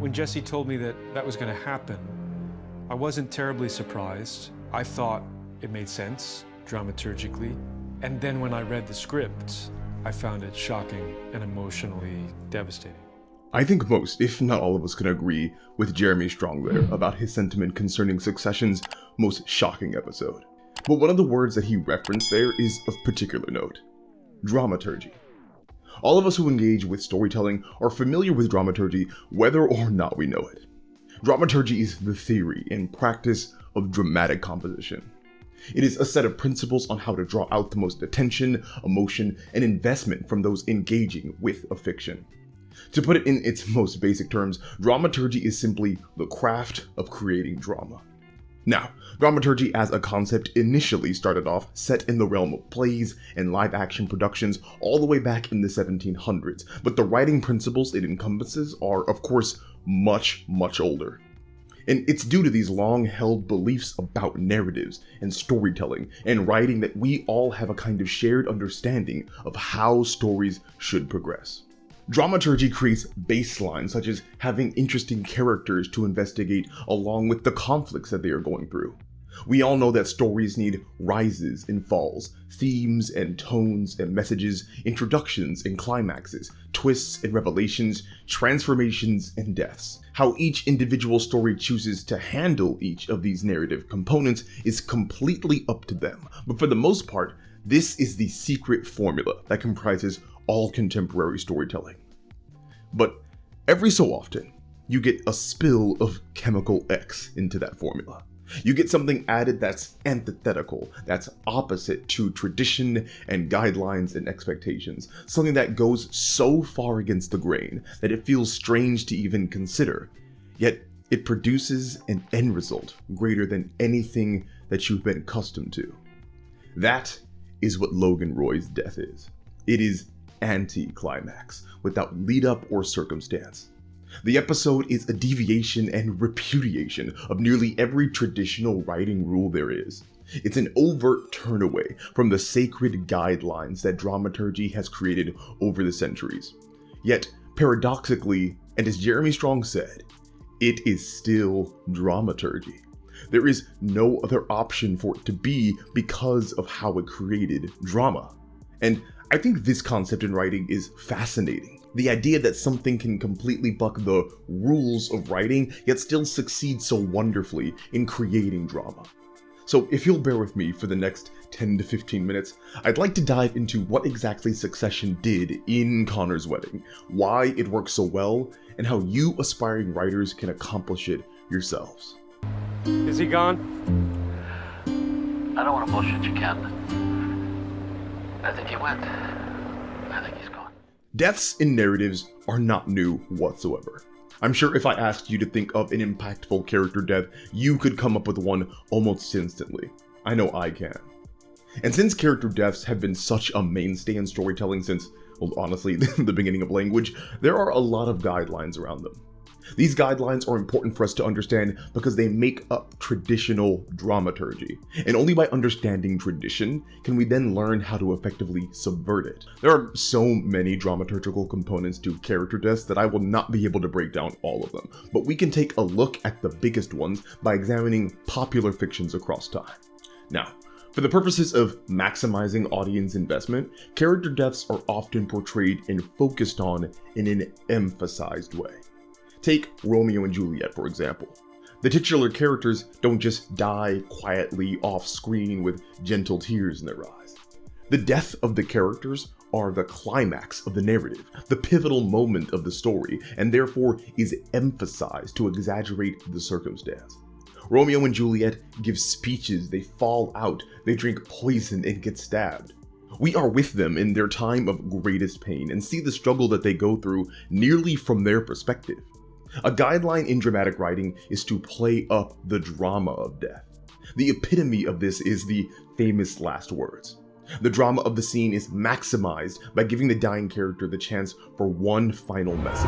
When Jesse told me that that was going to happen, I wasn't terribly surprised. I thought it made sense dramaturgically. And then when I read the script, I found it shocking and emotionally devastating. I think most, if not all of us, can agree with Jeremy Strong there about his sentiment concerning Succession's most shocking episode. But one of the words that he referenced there is of particular note: dramaturgy. All of us who engage with storytelling are familiar with dramaturgy, whether or not we know it. Dramaturgy is the theory and practice of dramatic composition. It is a set of principles on how to draw out the most attention, emotion, and investment from those engaging with a fiction. To put it in its most basic terms, dramaturgy is simply the craft of creating drama. Now, dramaturgy as a concept initially started off set in the realm of plays and live-action productions all the way back in the 1700s, but the writing principles it encompasses are, of course, much, much older. And it's due to these long-held beliefs about narratives and storytelling and writing that we all have a kind of shared understanding of how stories should progress. Dramaturgy creates baselines such as having interesting characters to investigate along with the conflicts that they are going through. We all know that stories need rises and falls, themes and tones and messages, introductions and climaxes, twists and revelations, transformations and deaths. How each individual story chooses to handle each of these narrative components is completely up to them, but for the most part, this is the secret formula that comprises all contemporary storytelling. But every so often, you get a spill of chemical X into that formula. You get something added that's antithetical, that's opposite to tradition and guidelines and expectations, something that goes so far against the grain that it feels strange to even consider, yet it produces an end result greater than anything that you've been accustomed to. That is what Logan Roy's death is. It is anti-climax, without lead-up or circumstance. The episode is a deviation and repudiation of nearly every traditional writing rule there is. It's an overt turn away from the sacred guidelines that dramaturgy has created over the centuries. Yet, paradoxically, and as Jeremy Strong said, it is still dramaturgy. There is no other option for it to be because of how it created drama. And I think this concept in writing is fascinating. The idea that something can completely buck the rules of writing, yet still succeed so wonderfully in creating drama. So if you'll bear with me for the next 10 to 15 minutes, I'd like to dive into what exactly Succession did in Connor's Wedding, why it works so well, and how you aspiring writers can accomplish it yourselves. Is he gone? I don't want to bullshit you, Ken. I think he went. I think he's gone. Deaths in narratives are not new whatsoever. I'm sure if I asked you to think of an impactful character death, you could come up with one almost instantly. I know I can. And since character deaths have been such a mainstay in storytelling since, well, honestly, the beginning of language, there are a lot of guidelines around them. These guidelines are important for us to understand because they make up traditional dramaturgy, and only by understanding tradition can we then learn how to effectively subvert it. There are so many dramaturgical components to character deaths that I will not be able to break down all of them, but we can take a look at the biggest ones by examining popular fictions across time. Now, for the purposes of maximizing audience investment, character deaths are often portrayed and focused on in an emphasized way. Take Romeo and Juliet, for example. The titular characters don't just die quietly off screen with gentle tears in their eyes. The death of the characters are the climax of the narrative, the pivotal moment of the story, and therefore is emphasized to exaggerate the circumstance. Romeo and Juliet give speeches, they fall out, they drink poison and get stabbed. We are with them in their time of greatest pain and see the struggle that they go through nearly from their perspective. A guideline in dramatic writing is to play up the drama of death. The epitome of this is the famous last words. The drama of the scene is maximized by giving the dying character the chance for one final message.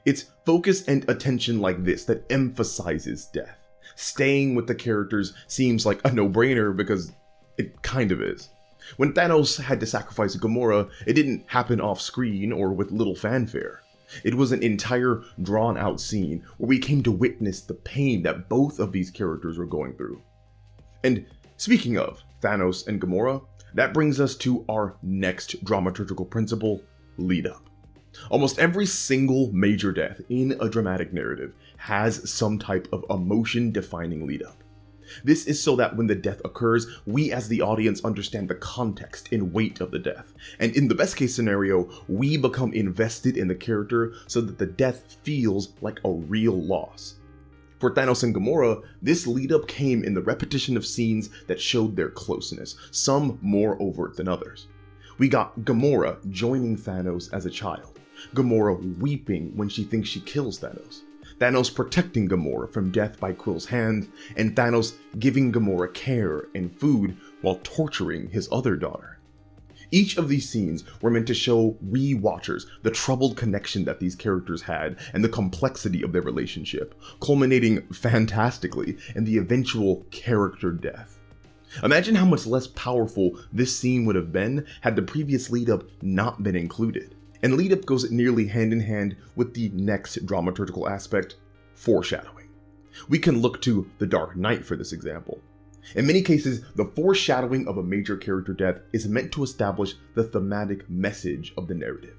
It's focus and attention like this that emphasizes death. Staying with the characters seems like a no-brainer because it kind of is. When Thanos had to sacrifice Gamora, it didn't happen off-screen or with little fanfare. It was an entire drawn-out scene where we came to witness the pain that both of these characters were going through. And speaking of Thanos and Gamora, that brings us to our next dramaturgical principle, lead up. Almost every single major death in a dramatic narrative has some type of emotion-defining lead up. This is so that when the death occurs, we as the audience understand the context and weight of the death, and in the best case scenario, we become invested in the character so that the death feels like a real loss. For Thanos and Gamora, this lead up came in the repetition of scenes that showed their closeness, some more overt than others. We got Gamora joining Thanos as a child, Gamora weeping when she thinks she kills Thanos, Thanos protecting Gamora from death by Quill's hand, and Thanos giving Gamora care and food while torturing his other daughter. Each of these scenes were meant to show we watchers the troubled connection that these characters had and the complexity of their relationship, culminating fantastically in the eventual character death. Imagine how much less powerful this scene would have been had the previous lead-up not been included. And lead-up goes nearly hand in hand with the next dramaturgical aspect, foreshadowing. We can look to The Dark Knight for this example. In many cases, the foreshadowing of a major character death is meant to establish the thematic message of the narrative.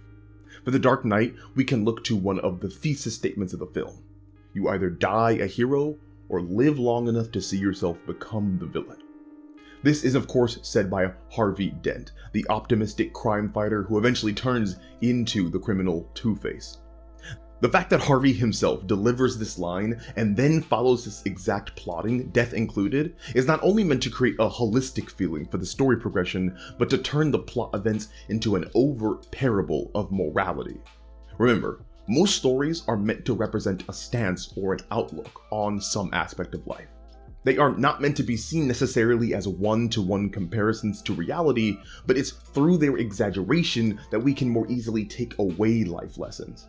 For The Dark Knight, we can look to one of the thesis statements of the film. You either die a hero or live long enough to see yourself become the villain. This is of course said by Harvey Dent, the optimistic crime fighter who eventually turns into the criminal Two-Face. The fact that Harvey himself delivers this line and then follows this exact plotting, death included, is not only meant to create a holistic feeling for the story progression, but to turn the plot events into an overt parable of morality. Remember, most stories are meant to represent a stance or an outlook on some aspect of life. They are not meant to be seen necessarily as one-to-one comparisons to reality, but it's through their exaggeration that we can more easily take away life lessons.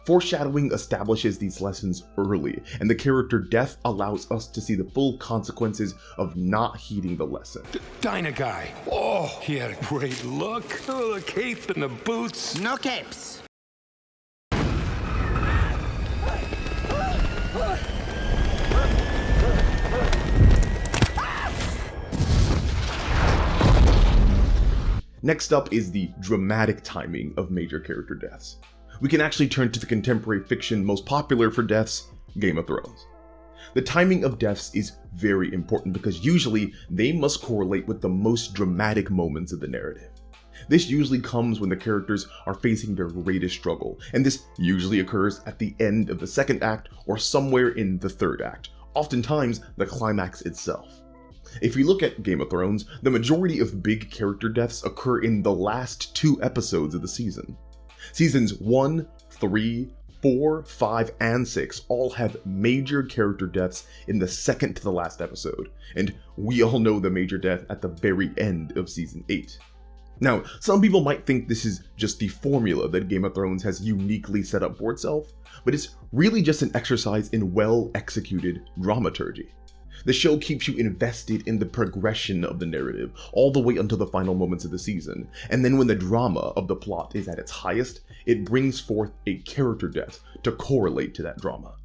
Foreshadowing establishes these lessons early, and the character death allows us to see the full consequences of not heeding the lesson. Dyna guy. Oh, he had a great look. Oh, the cape and the boots. No capes. Next up is the dramatic timing of major character deaths. We can actually turn to the contemporary fiction most popular for deaths, Game of Thrones. The timing of deaths is very important because usually they must correlate with the most dramatic moments of the narrative. This usually comes when the characters are facing their greatest struggle, and this usually occurs at the end of the second act or somewhere in the third act, oftentimes the climax itself. If you look at Game of Thrones, the majority of big character deaths occur in the last 2 episodes of the season. Seasons 1, 3, 4, 5, and 6 all have major character deaths in the second to the last episode, and we all know the major death at the very end of season 8. Now, some people might think this is just the formula that Game of Thrones has uniquely set up for itself, but it's really just an exercise in well-executed dramaturgy. The show keeps you invested in the progression of the narrative all the way until the final moments of the season, and then when the drama of the plot is at its highest, it brings forth a character death to correlate to that drama.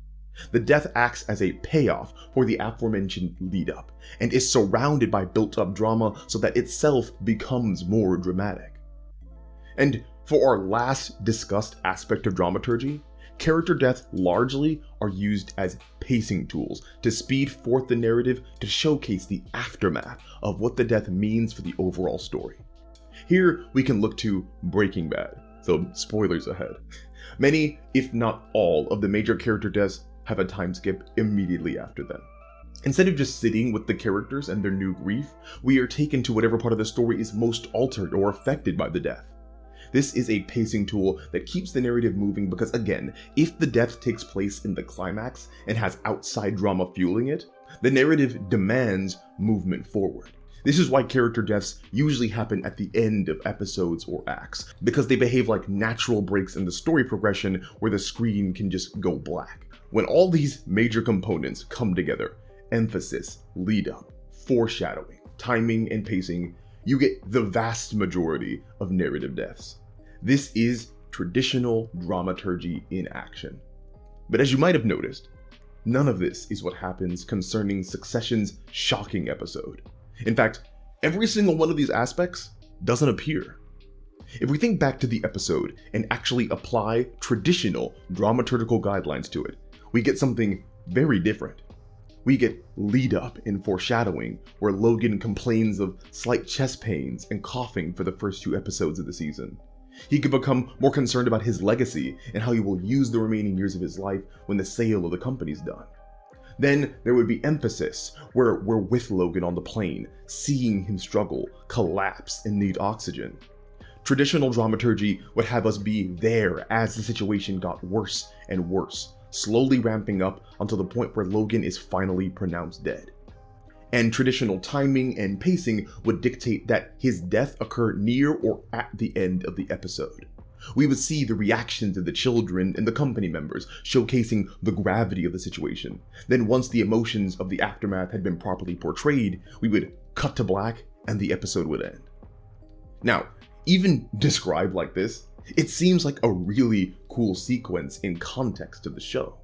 The death acts as a payoff for the aforementioned lead-up, and is surrounded by built-up drama so that itself becomes more dramatic. And for our last discussed aspect of dramaturgy, character deaths largely are used as pacing tools to speed forth the narrative to showcase the aftermath of what the death means for the overall story. Here we can look to Breaking Bad, so spoilers ahead. Many, if not all, of the major character deaths have a time skip immediately after them. Instead of just sitting with the characters and their new grief, we are taken to whatever part of the story is most altered or affected by the death. This is a pacing tool that keeps the narrative moving because, again, if the death takes place in the climax and has outside drama fueling it, the narrative demands movement forward. This is why character deaths usually happen at the end of episodes or acts, because they behave like natural breaks in the story progression where the screen can just go black. When all these major components come together, emphasis, lead up, foreshadowing, timing, and pacing, you get the vast majority of narrative deaths. This is traditional dramaturgy in action. But as you might have noticed, none of this is what happens concerning Succession's shocking episode. In fact, every single one of these aspects doesn't appear. If we think back to the episode and actually apply traditional dramaturgical guidelines to it, we get something very different. We get lead up and foreshadowing, where Logan complains of slight chest pains and coughing for the first 2 episodes of the season. He could become more concerned about his legacy and how he will use the remaining years of his life when the sale of the company's done. Then there would be emphasis, where we're with Logan on the plane, seeing him struggle, collapse, and need oxygen. Traditional dramaturgy would have us be there as the situation got worse and worse, slowly ramping up until the point where Logan is finally pronounced dead. And traditional timing and pacing would dictate that his death occur near or at the end of the episode. We would see the reactions of the children and the company members, showcasing the gravity of the situation. Then once the emotions of the aftermath had been properly portrayed, we would cut to black and the episode would end. Now, even described like this, it seems like a really cool sequence in context of the show.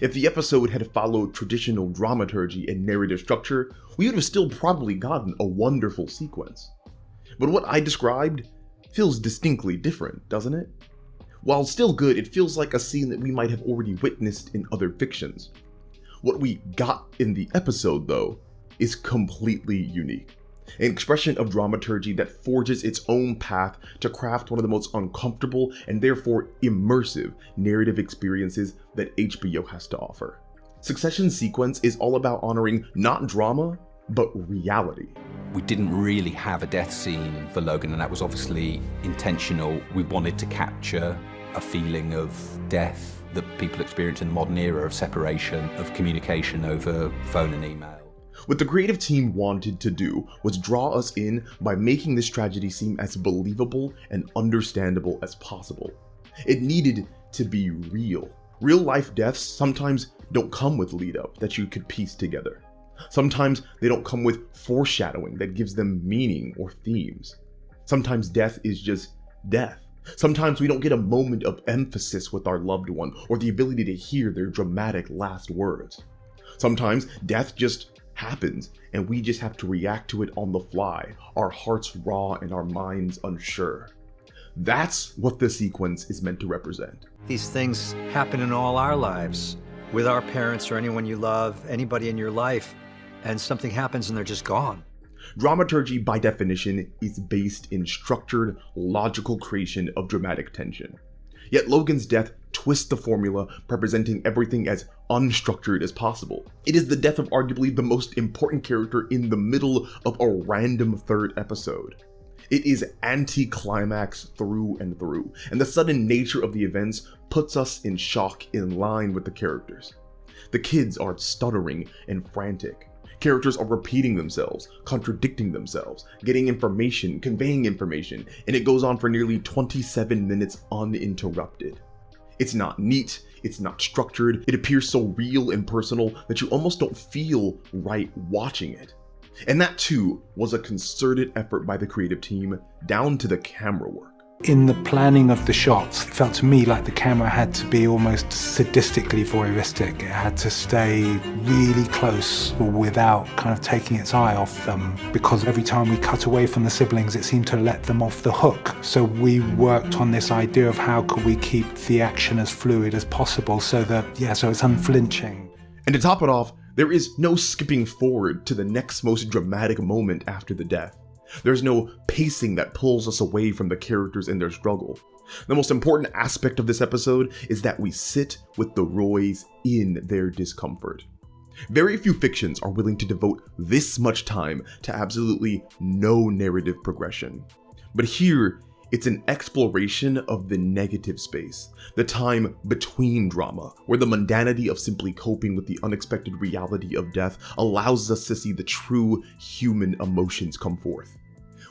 If the episode had followed traditional dramaturgy and narrative structure, we would have still probably gotten a wonderful sequence. But what I described feels distinctly different, doesn't it? While still good, it feels like a scene that we might have already witnessed in other fictions. What we got in the episode, though, is completely unique. An expression of dramaturgy that forges its own path to craft one of the most uncomfortable and therefore immersive narrative experiences that HBO has to offer. Succession's sequence is all about honoring not drama, but reality. We didn't really have a death scene for Logan, and that was obviously intentional. We wanted to capture a feeling of death that people experience in the modern era of separation, of communication over phone and email. What the creative team wanted to do was draw us in by making this tragedy seem as believable and understandable as possible. It needed to be real. Real life deaths sometimes don't come with lead up that you could piece together. Sometimes they don't come with foreshadowing that gives them meaning or themes. Sometimes death is just death. Sometimes we don't get a moment of emphasis with our loved one or the ability to hear their dramatic last words. Sometimes death just happens and we just have to react to it on the fly, our hearts raw and our minds unsure. That's what the sequence is meant to represent. These things happen in all our lives, with our parents or anyone you love, anybody in your life, and something happens and they're just gone. Dramaturgy, by definition, is based in structured, logical creation of dramatic tension. Yet Logan's death twists the formula by presenting everything as unstructured as possible. It is the death of arguably the most important character in the middle of a random third episode. It is anti-climax through and through, and the sudden nature of the events puts us in shock in line with the characters. The kids are stuttering and frantic. Characters are repeating themselves, contradicting themselves, getting information, conveying information, and it goes on for nearly 27 minutes uninterrupted. It's not neat, it's not structured, it appears so real and personal that you almost don't feel right watching it. And that too was a concerted effort by the creative team, down to the camera work. In the planning of the shots, it felt to me like the camera had to be almost sadistically voyeuristic. It had to stay really close without kind of taking its eye off them, because every time we cut away from the siblings, it seemed to let them off the hook. So we worked on this idea of how could we keep the action as fluid as possible so that, so it's unflinching. And to top it off, there is no skipping forward to the next most dramatic moment after the death. There's no pacing that pulls us away from the characters and their struggle. The most important aspect of this episode is that we sit with the Roys in their discomfort. Very few fictions are willing to devote this much time to absolutely no narrative progression. But here, It's an exploration of the negative space, the time between drama, where the mundanity of simply coping with the unexpected reality of death allows us to see the true human emotions come forth.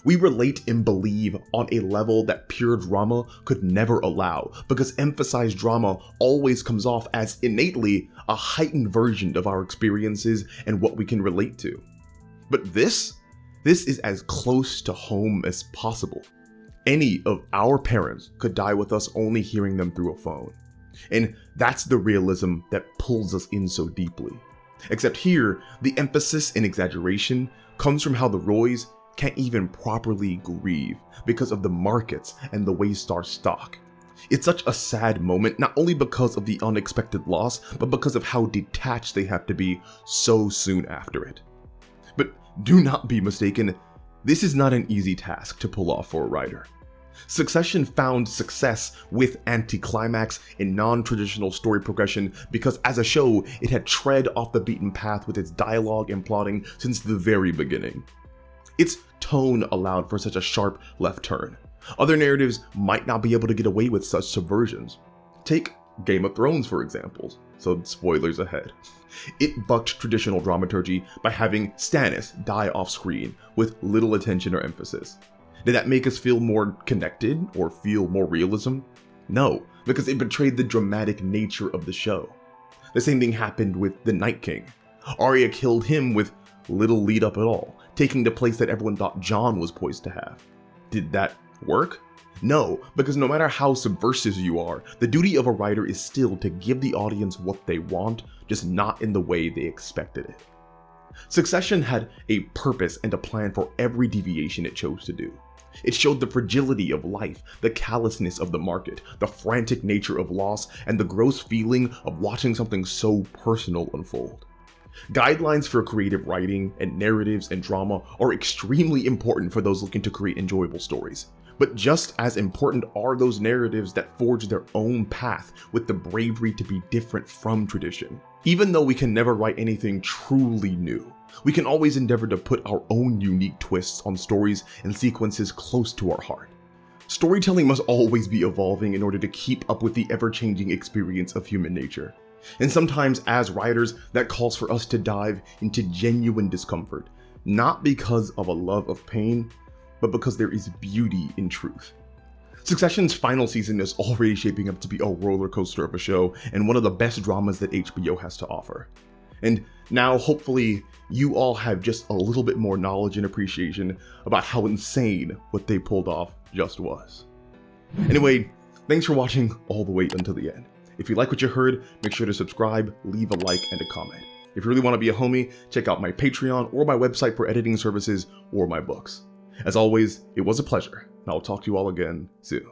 We relate and believe on a level that pure drama could never allow, because emphasized drama always comes off as innately a heightened version of our experiences and what we can relate to. But this is as close to home as possible. Any of our parents could die with us only hearing them through a phone. And that's the realism that pulls us in so deeply. Except here, the emphasis and exaggeration comes from how the Roys can't even properly grieve because of the markets and the Waystar stock. It's such a sad moment, not only because of the unexpected loss, but because of how detached they have to be so soon after it. But do not be mistaken, this is not an easy task to pull off for a writer. Succession found success with Anti-Climax in non-traditional story progression because as a show, it had tread off the beaten path with its dialogue and plotting since the very beginning. Its tone allowed for such a sharp left turn. Other narratives might not be able to get away with such subversions. Take Game of Thrones, for example, so spoilers ahead. It bucked traditional dramaturgy by having Stannis die off screen with little attention or emphasis. Did that make us feel more connected or feel more realism? No, because it betrayed the dramatic nature of the show. The same thing happened with the Night King. Arya killed him with little lead up at all, taking the place that everyone thought Jon was poised to have. Did that work? No, because no matter how subversive you are, the duty of a writer is still to give the audience what they want, just not in the way they expected it. Succession had a purpose and a plan for every deviation it chose to do. It showed the fragility of life, the callousness of the market, the frantic nature of loss, and the gross feeling of watching something so personal unfold. Guidelines for creative writing and narratives and drama are extremely important for those looking to create enjoyable stories. But just as important are those narratives that forge their own path with the bravery to be different from tradition. Even though we can never write anything truly new, we can always endeavor to put our own unique twists on stories and sequences close to our heart. Storytelling must always be evolving in order to keep up with the ever-changing experience of human nature. And sometimes as writers, that calls for us to dive into genuine discomfort, not because of a love of pain, but because there is beauty in truth. Succession's final season is already shaping up to be a roller coaster of a show and one of the best dramas that HBO has to offer. And now, hopefully, you all have just a little bit more knowledge and appreciation about how insane what they pulled off just was. Anyway, thanks for watching all the way until the end. If you like what you heard, make sure to subscribe, leave a like, and a comment. If you really want to be a homie, check out my Patreon or my website for editing services or my books. As always, it was a pleasure, and I'll talk to you all again soon.